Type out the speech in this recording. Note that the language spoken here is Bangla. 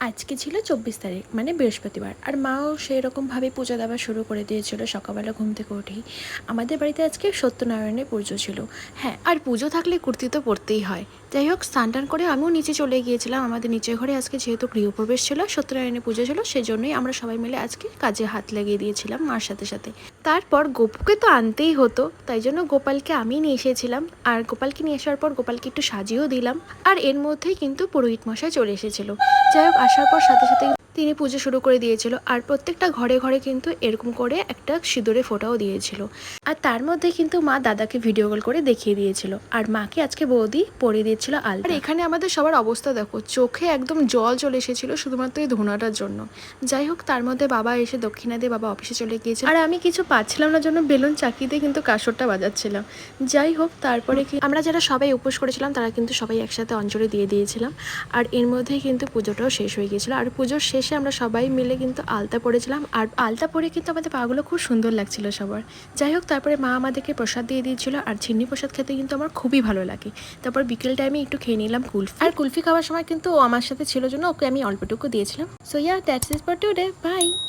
আজকে ছিল 24 তারিখ মানে বৃহস্পতিবার। আর মাও সেই রকমভাবে পূজা দেওয়া শুরু করে দিয়েছিল সকালবেলা ঘুম থেকে উঠেই। আমাদের বাড়িতে আজকে সত্যনারায়ণের পুজো ছিল। হ্যাঁ, আর পুজো থাকলে কুর্তি তো পরতেই হয়। যাই হোক, স্নান টান করে আমিও নিচে চলে গিয়েছিলাম। আমাদের নিচের ঘরে আজকে যেহেতু গৃহপ্রবেশ ছিল, সত্যনারায়ণের পুজো ছিল, সেই জন্যই আমরা সবাই মিলে আজকে কাজে হাত লাগিয়ে দিয়েছিলাম মার সাথে সাথে। তারপর গোপুকে তো আনতেই হতো, তাই জন্য গোপালকে আমি নিয়ে এসেছিলাম। আর গোপালকে নিয়ে আসার পর গোপালকে একটু সাজিয়েও দিলাম। আর এর মধ্যেই কিন্তু পুরোহিত মশাই চলে এসেছিল। যাই হোক, আসার পর সাথে সাথে তিনি পুজো শুরু করে দিয়েছিল। আর প্রত্যেকটা ঘরে ঘরে কিন্তু এরকম করে একটা সিঁদুরে ফোঁটাও দিয়েছিল। আর তার মধ্যে কিন্তু মা দাদাকে ভিডিও কল করে দেখিয়ে দিয়েছিল। আর মাকে আজকে বৌদি পরিয়ে দিয়েছিল আলতা। আর এখানে আমাদের সবার অবস্থা দেখো, চোখে একদম জল চলে এসেছিল শুধুমাত্র এই ধুনাটার জন্য। যাই হোক, তার মধ্যে বাবা এসে দক্ষিণা দিয়ে বাবা অফিসে চলে গিয়েছে। আর আমি কিছু পাচ্ছিলাম না জন্য বেলুন চাকিতে কিন্তু কাসরটা বাজাচ্ছিলাম। যাই হোক, তারপরে আমরা যারা সবাই উপোস করেছিলাম তারা কিন্তু সবাই একসাথে অঞ্জলি দিয়ে দিয়েছিলাম। আর এর মধ্যেই কিন্তু পুজোটাও শেষ হয়ে গিয়েছিল। আর পুজোর শেষে আমরা সবাই মিলে কিন্তু আলতা পরেছিলাম। আর আলতা পরে কিন্তু আমাদের পাগুলো খুব সুন্দর লাগছিল সবার। যাই হোক, তারপরে মা আমাদেরকে প্রসাদ দিয়ে দিয়েছিল। আর ছিন্নি প্রসাদ খেতে কিন্তু আমার খুবই ভালো লাগে। তারপর বিকেল টাইমে একটু খেয়ে নিলাম কুলফি। আর কুলফি খাওয়ার সময় কিন্তু ও আমার সাথে ছিল জন্য ওকে আমি অল্পটুকু দিয়েছিলাম। So yeah, that's it for today, by.